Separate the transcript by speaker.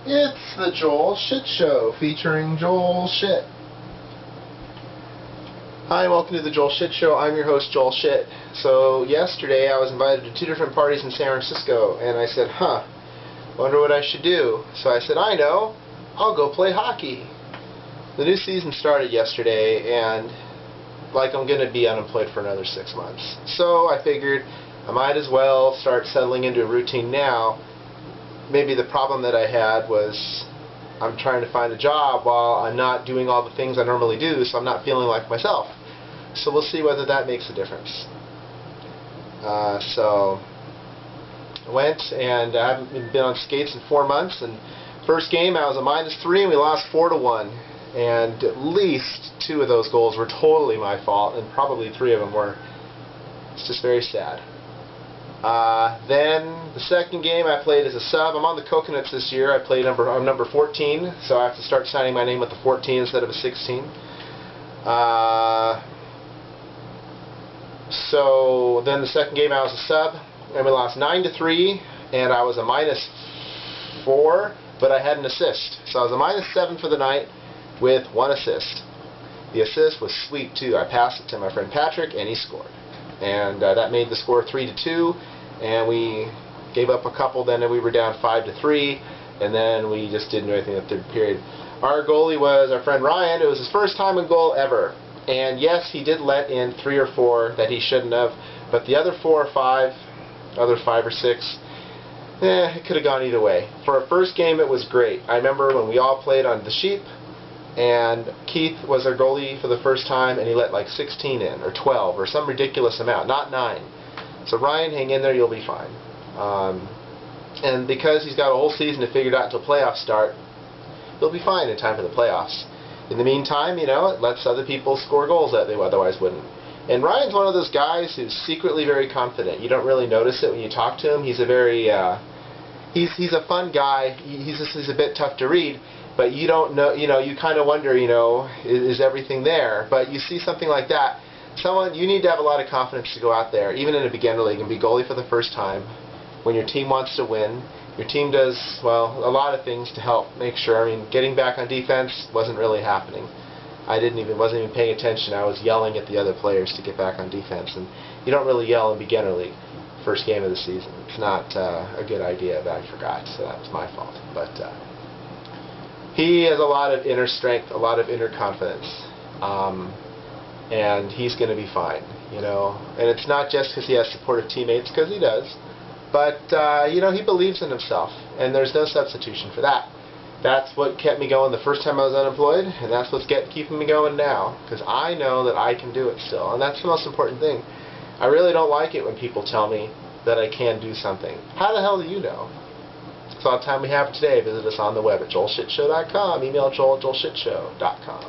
Speaker 1: It's the Joel Shit Show, featuring Joel Shit. Hi, welcome to the Joel Shit Show. I'm your host, Joel Shit. So yesterday I was invited to 2 different parties in San Francisco, and I said, wonder what I should do. So I said, I know, I'll go play hockey. The new season started yesterday, and like I'm going to be unemployed for another 6 months. So I figured I might as well start settling into a routine now. Maybe the problem that I had was I'm trying to find a job while I'm not doing all the things I normally do, so I'm not feeling like myself. So we'll see whether that makes a difference. So I went, and I haven't been on skates in 4 months, and first game I was a -3 and we lost 4-1. And at least 2 of those goals were totally my fault, and probably 3 of them were. It's just very sad. Then the second game I played as a sub. I'm on the Coconuts this year. I'm number 14, so I have to start signing my name with the 14 instead of a 16. So then the second game I was a sub, and we lost 9-3, and I was a -4, but I had an assist. So I was a -7 for the night with 1 assist. The assist was sweet too. I passed it to my friend Patrick, and he scored. And that made the score 3-2, and we gave up a couple. Then we were down 5-3, and then we just didn't do anything in the third period. Our goalie was our friend Ryan. It was his first time in goal ever, and yes, he did let in 3 or 4 that he shouldn't have, but the other 4 or 5, other 5 or 6, it could have gone either way. For our first game, it was great. I remember when we all played on the Sheep, and Keith was our goalie for the first time, and he let like 16 in, or 12, or some ridiculous amount, not 9. So Ryan, hang in there, you'll be fine. And because he's got a whole season to figure it out until playoffs start, he'll be fine in time for the playoffs. In the meantime, it lets other people score goals that they otherwise wouldn't. And Ryan's one of those guys who's secretly very confident. You don't really notice it when you talk to him. He's a very, he's a fun guy. He's a bit tough to read. But you don't know, you kind of wonder, is everything there? But you see something like that, you need to have a lot of confidence to go out there, even in a beginner league, and be goalie for the first time, when your team wants to win. Your team does, well, a lot of things to help make sure. I mean, getting back on defense wasn't really happening. I wasn't even paying attention. I was yelling at the other players to get back on defense, and you don't really yell in beginner league first game of the season. It's not a good idea, but I forgot, so that was my fault. But he has a lot of inner strength, a lot of inner confidence, and he's going to be fine, And it's not just because he has supportive teammates, because he does, but he believes in himself, and there's no substitution for that. That's what kept me going the first time I was unemployed, and that's what's keeping me going now, because I know that I can do it still, and that's the most important thing. I really don't like it when people tell me that I can do something. How the hell do you know? That's all the time we have today. Visit us on the web at joelshitshow.com. Email joel@joelshitshow.com.